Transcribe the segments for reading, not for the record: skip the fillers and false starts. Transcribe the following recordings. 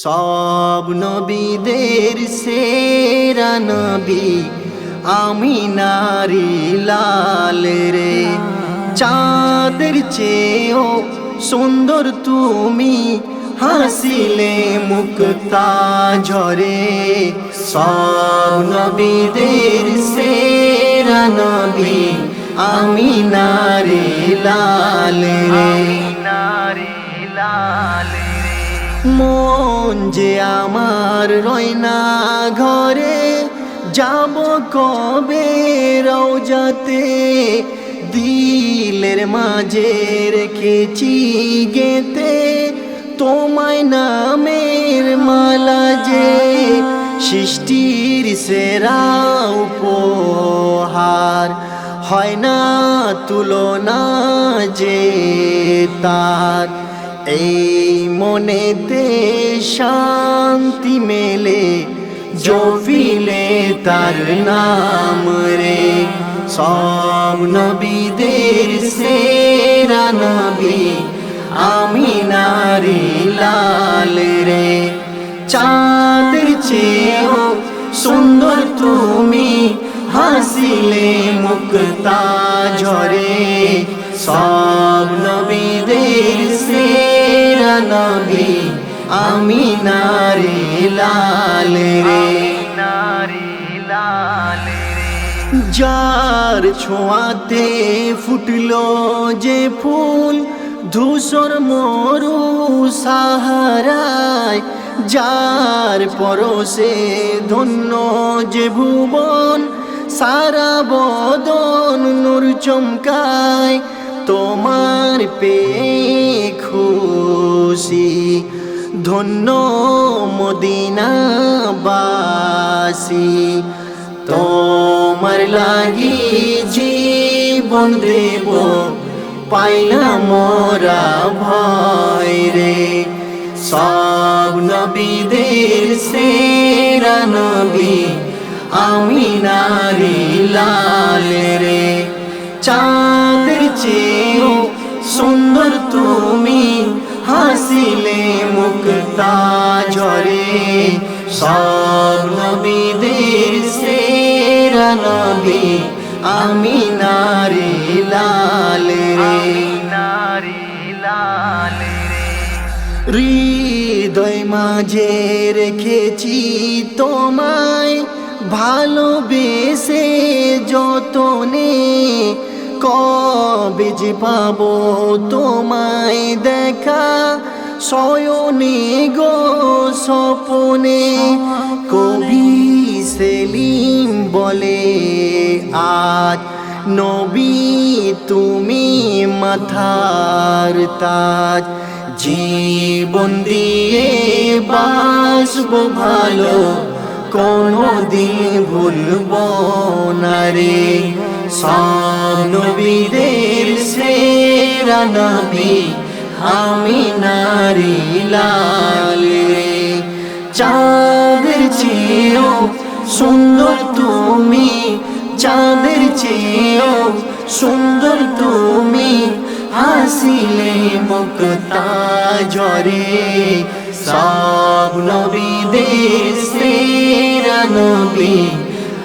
সব নবীদের সেরা নবী আমিনারি লাল রে। চাঁদের চেয়েও সুন্দর তুমি, হাসিলে মুক্তা ঝরে। সব নবীদের সেরা নবী আমিনারি লাল রে। মন যে আমার রয়না ঘরে, যাব কবে রওজাতে। দিলের মাঝে রেখেছি গেতে, তোমায় নামের মালা যে। সৃষ্টির সেরা উপহার, হয় না তুলনা যে তার। এই মনেতে শান্তি মেলে, জপিলে তার নাম রে। সব নবীদের সেরা নবী আমিনারি লাল রে। চাঁদের চেয়েও সুন্দর তুমি, হাসিলে মুক্তা ঝরে। সব নবীদের সেরা নবী আমিনারি লাল রে। যার ছোঁয়াতে ফুটলো যে ফুল, ধূসর মরু সাহারায়। যার পরশে ধন্য যে ভুবন, সারা বদন নূর চমকায়। তোমার পেয়ে খুশি ধন্য মদিনাবাসী। তোমার লাগি জীবন দেব, পাই না মোরা ভয় রে। সব নবীদের সেরা নবী আমিনারি লাল রে। চাঁদের চেয়েও সুন্দর তুমি, হাসিলে মুক্তা ঝরে। সব নবীদের সেরা নবী আমিনারি লাল রে। হৃদয় মাঝে রেখেছি তোমায়, ভালোবেসে যতনে। কবে যে পাবো তোমায় দেখা, শয়নে গো স্বপনে। কবি সেলিম বলে আজ, নবী তুমি মাথার তাজ। জীবন দিয়ে বাসবো ভালো, কোনদিন ভুলব না রে। সব নবীদের সেরা নবী আমিনারি লাল রে। চাঁদের চেয়েও সুন্দর তুমি, চাঁদের চেয়েও সুন্দর তুমি, হাসিলে মুক্তা ঝরে। সব নবীদের সেরা নবী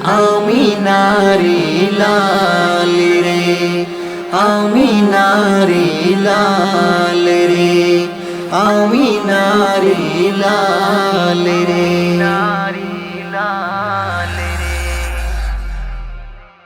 আমিনারি লাল রে। আমিনারি লাল রে। আমিনারি লাল রে।